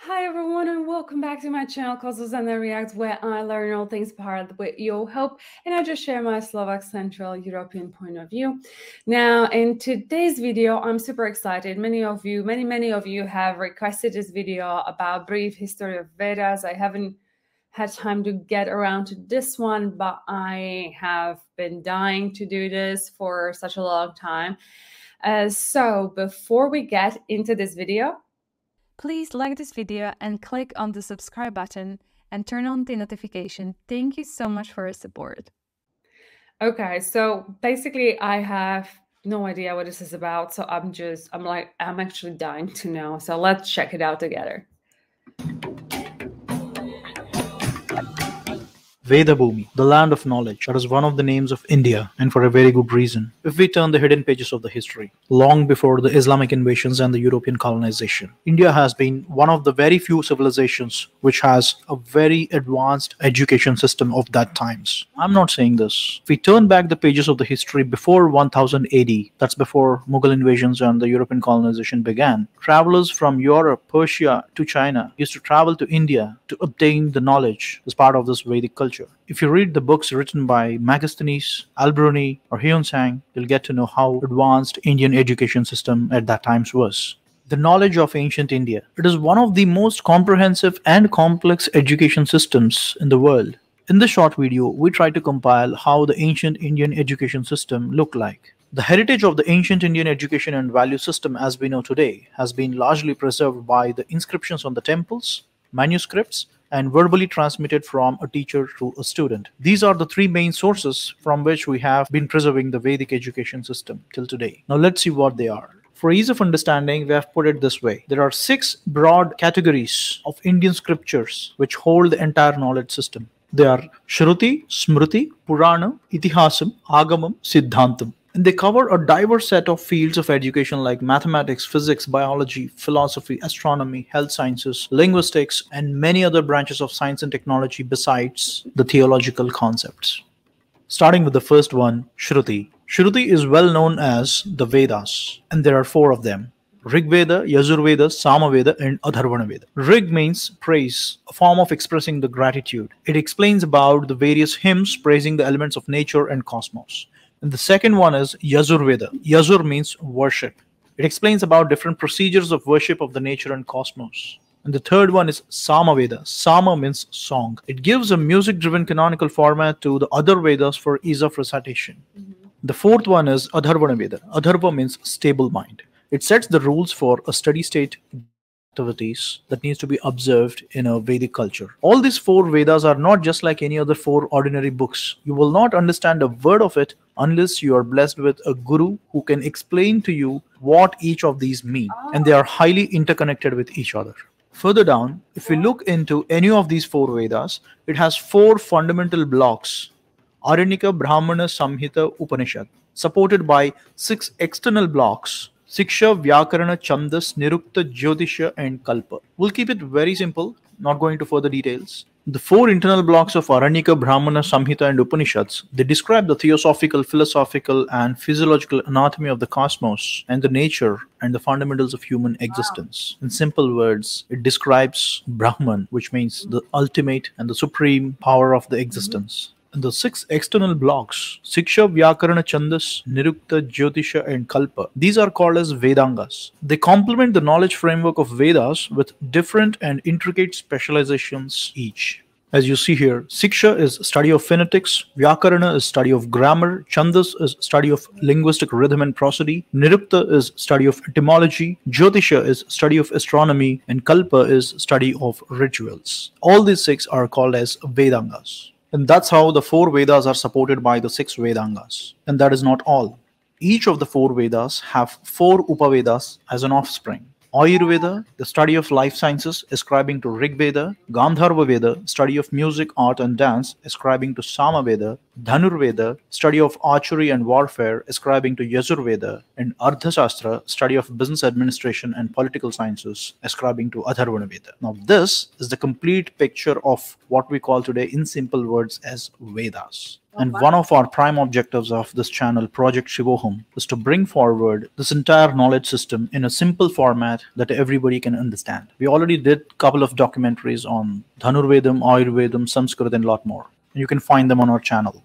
Hi everyone and welcome back to my channel called zuzanareacts, where I learn all things powered with your help and I just share my Slovak Central European point of view. Now in today's video I'm super excited. Many of you have requested this video about brief history of Vedas. I haven't had time to get around to this one, but I have been dying to do this for such a long time. So before we get into this video, please like this video and click on the subscribe button and turn on the notification. Thank you so much for your support. Okay, so basically I have no idea what this is about, so I'm actually dying to know. So let's check it out together. Vedabhumi, the land of knowledge, that is one of the names of India, and for a very good reason. If we turn the hidden pages of the history, long before the Islamic invasions and the European colonization, India has been one of the very few civilizations which has a very advanced education system of that times. I'm not saying this. If we turn back the pages of the history before 1000 AD, that's before Mughal invasions and the European colonization began, travelers from Europe, Persia to China used to travel to India to obtain the knowledge as part of this Vedic culture. If you read the books written by Megasthenes, Alberoni, or Hyun-sang, you'll get to know how advanced Indian education system at that time was. The knowledge of ancient India. It is one of the most comprehensive and complex education systems in the world. In this short video, we try to compile how the ancient Indian education system looked like. The heritage of the ancient Indian education and value system as we know today has been largely preserved by the inscriptions on the temples, manuscripts, and verbally transmitted from a teacher to a student. These are the three main sources from which we have been preserving the Vedic education system till today. Now let's see what they are. For ease of understanding, we have put it this way. There are 6 broad categories of Indian scriptures which hold the entire knowledge system. They are Shruti, Smrti, Puranam, Itihasam, Agamam, Sidhantam. And they cover a diverse set of fields of education like mathematics, physics, biology, philosophy, astronomy, health sciences, linguistics, and many other branches of science and technology besides the theological concepts. Starting with the first one, Shruti. Shruti is well known as the Vedas, and there are 4 of them. Rig Veda, Yajurveda, Samaveda, and Atharvana Veda. Rig means praise, a form of expressing the gratitude. It explains about the various hymns praising the elements of nature and cosmos. And the second one is Yajurveda. Yajur means worship. It explains about different procedures of worship of the nature and cosmos. And the third one is Samaveda. Sama means song. It gives a music-driven canonical format to the other Vedas for ease of recitation. The fourth one is Atharvana Veda. Atharva means stable mind. It sets the rules for a steady state activities that needs to be observed in a Vedic culture. All these 4 Vedas are not just like any other 4 ordinary books. You will not understand a word of it unless you are blessed with a guru who can explain to you what each of these mean. And they are highly interconnected with each other. Further down, if we look into any of these 4 Vedas, it has 4 fundamental blocks. Aranyaka, Brahmana, Samhita, Upanishad, supported by 6 external blocks. Siksha, Vyakarana, Chandas, Nirukta, Jyotisha, and Kalpa. We'll keep it very simple, not going into further details. The 4 internal blocks of Aranyaka, Brahmana, Samhita, and Upanishads, they describe the theosophical, philosophical, and physiological anatomy of the cosmos and the nature and the fundamentals of human existence. In simple words, it describes Brahman, which means the ultimate and the supreme power of the existence. The 6 external blocks, Siksha, Vyakarana, Chandas, Nirukta, Jyotisha, and Kalpa, these are called as Vedangas. They complement the knowledge framework of Vedas with different and intricate specializations each. As you see here, Siksha is study of phonetics, Vyakarana is study of grammar, Chandas is study of linguistic rhythm and prosody, Nirukta is study of etymology, Jyotisha is study of astronomy, and Kalpa is study of rituals. All these 6 are called as Vedangas. And that's how the 4 Vedas are supported by the 6 Vedangas. And that is not all. Each of the 4 Vedas have 4 Upavedas as an offspring. Ayurveda, the study of life sciences, ascribing to Rig Veda. Gandharva Veda, study of music, art, and dance, ascribing to Samaveda. Dhanurveda, study of archery and warfare, ascribing to Yajurveda, and Ardhashastra, study of business administration and political sciences, ascribing to Atharvana Veda. Now, this is the complete picture of what we call today, in simple words, as Vedas. And one of our prime objectives of this channel, Project Shivoham, is to bring forward this entire knowledge system in a simple format that everybody can understand. We already did a couple of documentaries on Dhanurvedam, Ayurvedam, Sanskrit, and a lot more. And you can find them on our channel.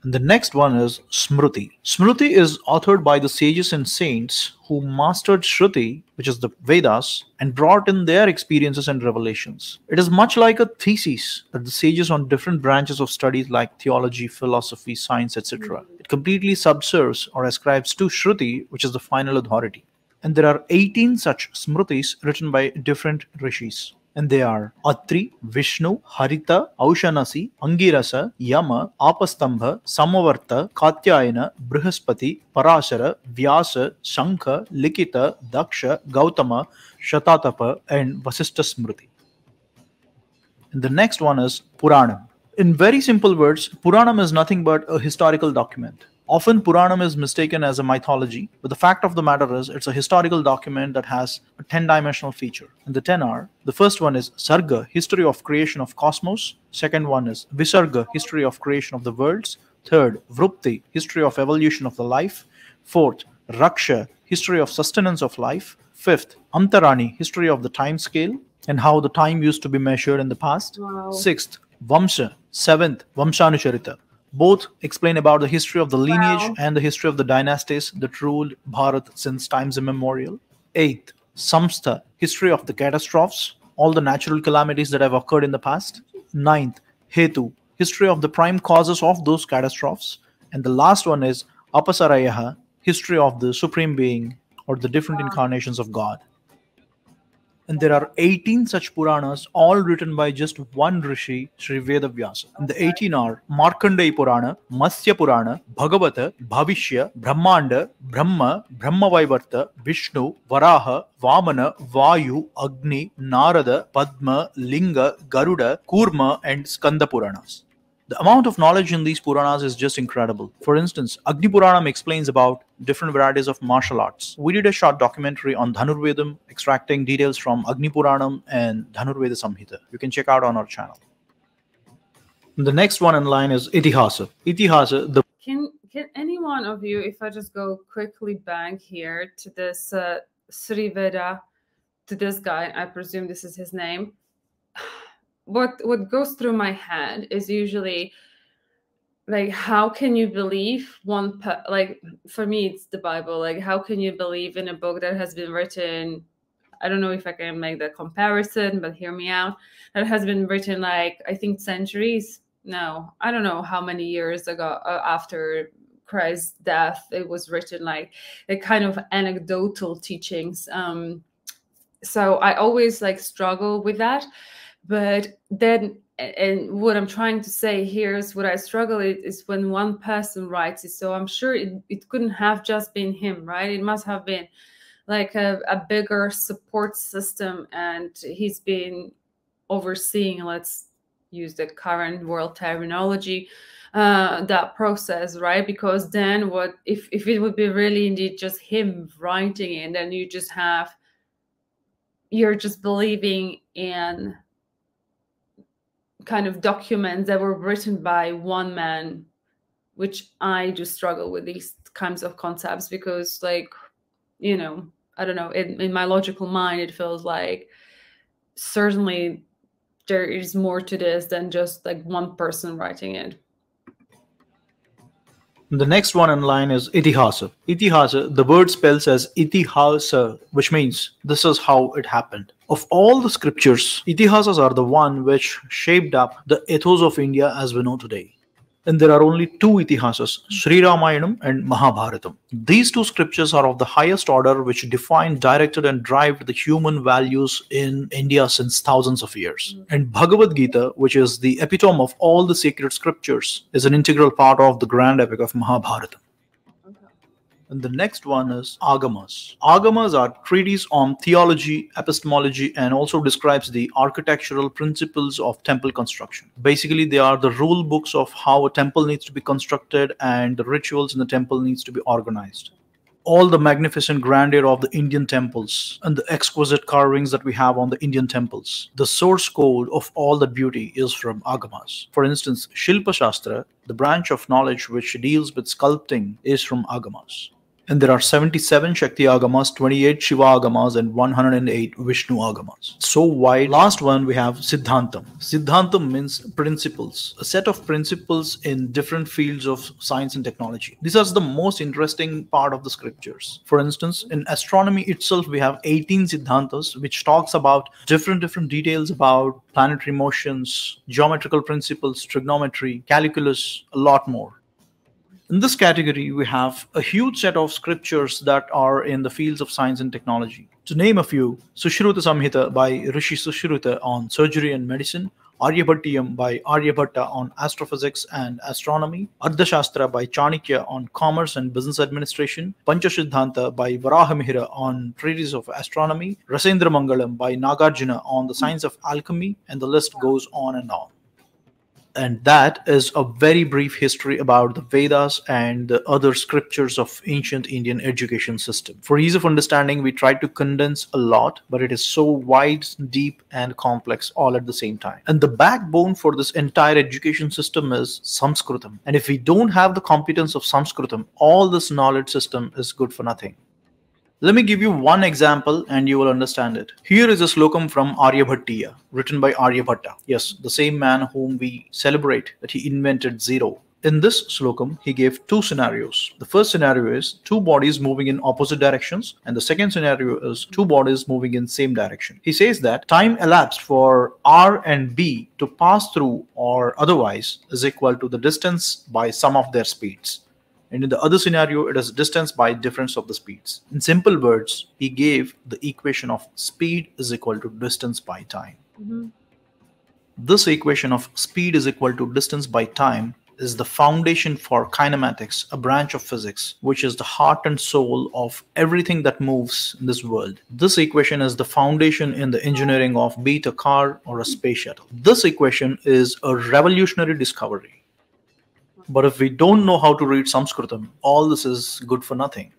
And the next one is Smrti. Smrti is authored by the sages and saints who mastered Shruti, which is the Vedas, and brought in their experiences and revelations. It is much like a thesis that the sages on different branches of studies like theology, philosophy, science, etc. It completely subserves or ascribes to Shruti, which is the final authority. And there are 18 such Smritis written by different rishis. And they are Atri, Vishnu, Harita, Aushanasi, Angirasa, Yama, Apastambha, Samavarta, Katyayana, Brihaspati, Parashara, Vyasa, Shankha, Likita, Daksha, Gautama, Shatatapa, and Vasistha Smrti. And the next one is Puranam. In very simple words, Puranam is nothing but a historical document. Often Puranam is mistaken as a mythology, but the fact of the matter is it's a historical document that has a 10-dimensional feature. And the 10 are, the first one is Sarga, history of creation of cosmos. Second one is Visarga, history of creation of the worlds. Third, Vrupti, history of evolution of the life. Fourth, Raksha, history of sustenance of life. Fifth, Amtarani, history of the time scale and how the time used to be measured in the past. Wow. Sixth, Vamsha. Seventh, Vamshanusharita. Both explain about the history of the lineage and the history of the dynasties that ruled Bharat since times immemorial. Eighth, Samstha, history of the catastrophes, all the natural calamities that have occurred in the past. Ninth, Hetu, history of the prime causes of those catastrophes. And the last one is Apasarayaha, history of the Supreme Being or the different incarnations of God. And there are 18 such Puranas, all written by just one Rishi, Sri Vedavyasa. And the 18 are Markandeya Purana, Matsya Purana, Bhagavata, Bhavishya, Brahmanda, Brahma, Brahmavaivarta, Vishnu, Varaha, Vamana, Vayu, Agni, Narada, Padma, Linga, Garuda, Kurma, and Skanda Puranas. The amount of knowledge in these Puranas is just incredible. For instance, Agni Puranam explains about different varieties of martial arts. We did a short documentary on Dhanurvedam, extracting details from Agni Puranam and Dhanurveda Samhita. You can check out on our channel. The next one in line is Itihasa. Itihasa, the Can any one of you, if I just go quickly back here to this Sri Veda, to this guy, I presume this is his name. What goes through my head is usually like, how can you believe like, for me it's the Bible. Like, how can you believe in a book that has been written, I don't know if I can make that comparison, but hear me out, that has been written like, I think centuries, no, I don't know how many years ago after Christ's death it was written, like a kind of anecdotal teachings. So I always like struggle with that. But then, and what I'm trying to say here is what I struggle is when one person writes it. So I'm sure it couldn't have just been him, right? It must have been like a bigger support system, and he's been overseeing, let's use the current world terminology, that process, right? Because then what if it would be really indeed just him writing it, and then you're just believing in kind of documents that were written by one man, which I do struggle with these kinds of concepts because, like, you know, I don't know, in my logical mind, it feels like certainly there is more to this than just like one person writing it. The next one in line is Itihasa. Itihasa, the word spells as Itihasa, which means this is how it happened. Of all the scriptures, Itihasas are the one which shaped up the ethos of India as we know today. And there are only two Itihasas, Sri Ramayanam and Mahabharatam. These two scriptures are of the highest order, which defined, directed, and drive the human values in India since thousands of years. And Bhagavad Gita, which is the epitome of all the sacred scriptures, is an integral part of the grand epic of Mahabharata. And the next one is Agamas. Agamas are treatises on theology, epistemology, and also describes the architectural principles of temple construction. Basically, they are the rule books of how a temple needs to be constructed and the rituals in the temple needs to be organized. All the magnificent grandeur of the Indian temples and the exquisite carvings that we have on the Indian temples. The source code of all that beauty is from Agamas. For instance, Shilpa Shastra, the branch of knowledge which deals with sculpting, is from Agamas. And there are 77 Shakti Agamas, 28 Shiva Agamas, and 108 Vishnu Agamas. So wide. Last one we have Sidhantam. Sidhantam means principles, a set of principles in different fields of science and technology. These are the most interesting part of the scriptures. For instance, in astronomy itself, we have 18 Siddhantas, which talks about different details about planetary motions, geometrical principles, trigonometry, calculus, a lot more. In this category, we have a huge set of scriptures that are in the fields of science and technology. To name a few, Sushruta Samhita by Rishi Sushruta on surgery and medicine, Aryabhattiyam by Aryabhatta on astrophysics and astronomy, Ardhashastra by Chanakya on commerce and business administration, Panchasiddhanta by Varahamihira on treatise of astronomy, Rasendra Mangalam by Nagarjuna on the science of alchemy, and the list goes on and on. And that is a very brief history about the Vedas and the other scriptures of ancient Indian education system. For ease of understanding, we tried to condense a lot, but it is so wide, deep, and complex all at the same time. And the backbone for this entire education system is Sanskritam. And if we don't have the competence of Sanskritam, all this knowledge system is good for nothing. Let me give you one example and you will understand it. Here is a slokam from Aryabhattiya, written by Aryabhatta. Yes, the same man whom we celebrate that he invented zero. In this slokam, he gave two scenarios. The first scenario is two bodies moving in opposite directions, and the second scenario is two bodies moving in same direction. He says that time elapsed for R and B to pass through or otherwise is equal to the distance by sum of their speeds. And in the other scenario, it is distance by difference of the speeds. In simple words, he gave the equation of speed is equal to distance by time. This equation of speed is equal to distance by time is the foundation for kinematics, a branch of physics, which is the heart and soul of everything that moves in this world. This equation is the foundation in the engineering of be it a car or a space shuttle. This equation is a revolutionary discovery. But if we don't know how to read Sanskritam, all this is good for nothing.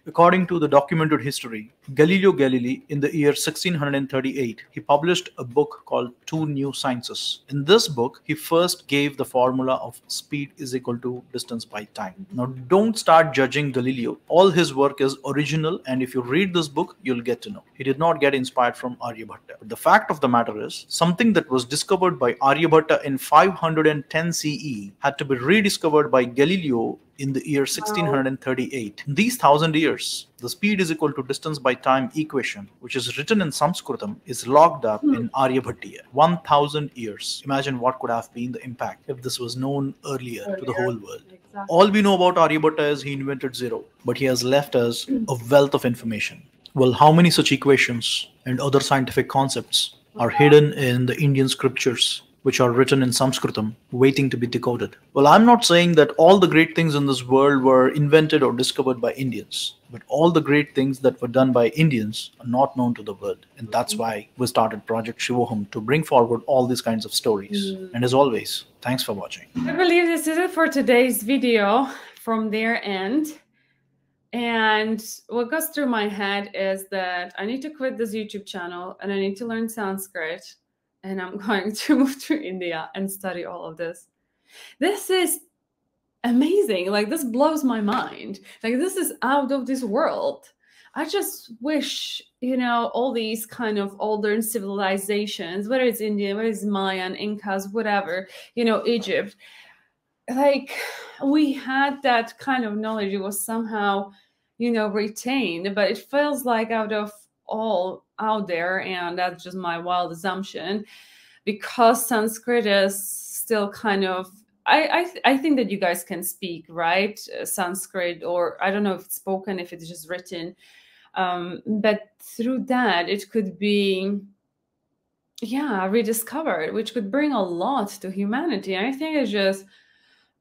According to the documented history, Galileo Galilei, in the year 1638, he published a book called Two New Sciences. In this book, he first gave the formula of speed is equal to distance by time. Now, don't start judging Galileo. All his work is original, and if you read this book, you'll get to know. He did not get inspired from Aryabhatta. But the fact of the matter is, something that was discovered by Aryabhatta in 510 CE had to be rediscovered by Galileo in the year 1638. In these 1000 years, the speed is equal to distance by time equation, which is written in Sanskritam, is locked up in Aryabhattiya. 1000 years. Imagine what could have been the impact if this was known earlier to the whole world. Exactly. All we know about Aryabhatta is he invented zero, but he has left us a wealth of information. Well, how many such equations and other scientific concepts are hidden in the Indian scriptures, which are written in Sanskritam, waiting to be decoded? Well, I'm not saying that all the great things in this world were invented or discovered by Indians, but all the great things that were done by Indians are not known to the world. And that's why we started Project Shivoham, to bring forward all these kinds of stories. And as always, thanks for watching. I believe this is it for today's video from their end. And what goes through my head is that I need to quit this YouTube channel and I need to learn Sanskrit. And I'm going to move to India and study all of this. This is amazing. Like, this blows my mind. Like, this is out of this world. I just wish, you know, all these kind of older civilizations, whether it's Indian, whether it's Mayan, Incas, whatever, you know, Egypt, like, we had that kind of knowledge. It was somehow, you know, retained, but it feels like all out there, and that's just my wild assumption, because Sanskrit is still kind of, I think that you guys can speak, right, Sanskrit, or I don't know if it's spoken, if it's just written, but through that it could be, yeah, rediscovered, which could bring a lot to humanity. And I think it's just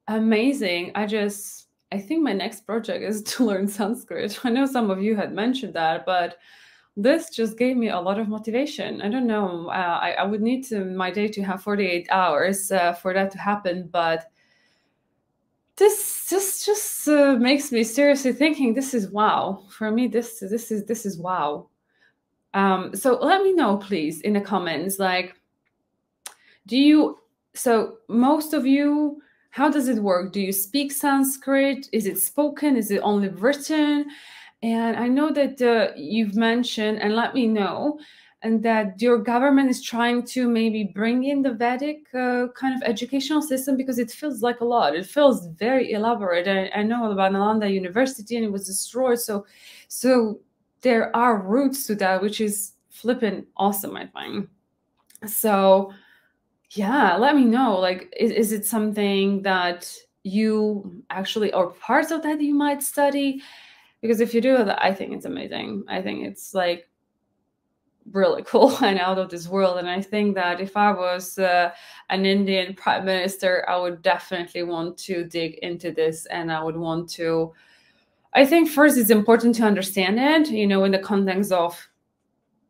amazing. I think my next project is to learn Sanskrit. I know some of you had mentioned that, but this just gave me a lot of motivation. I don't know. I would need my day to have 48 hours for that to happen, but this just makes me seriously thinking. This is wow for me. This is wow. So let me know, please, in the comments. Like, so most of you, how does it work? Do you speak Sanskrit? Is it spoken? Is it only written? And I know that you've mentioned, and let me know, and that your government is trying to maybe bring in the Vedic kind of educational system, because it feels like a lot. It feels very elaborate. I know about Nalanda University, and it was destroyed. So there are roots to that, which is flippin' awesome, I find. So yeah, let me know. Like, is it something that you actually, or parts of that you might study? Because if you do that, I think it's amazing. I think it's like really cool and out of this world. And I think that if I was an Indian prime minister, I would definitely want to dig into this, and I would want to, I think first it's important to understand it, you know, in the context of,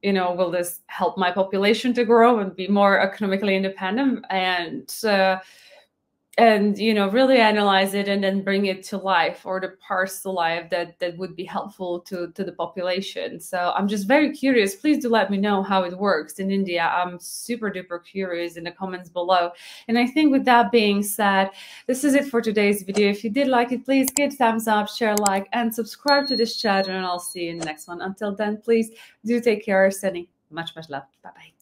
you know, will this help my population to grow and be more economically independent, and you know, really analyze it and then bring it to life, or the parts to life that would be helpful to the population. So I'm just very curious. Please do let me know how it works in India. I'm super duper curious in the comments below. And I think with that being said, this is it for today's video. If you did like it, please give thumbs up, share, like, and subscribe to this channel, and I'll see you in the next one. Until then, please do take care. Sending much love. Bye bye.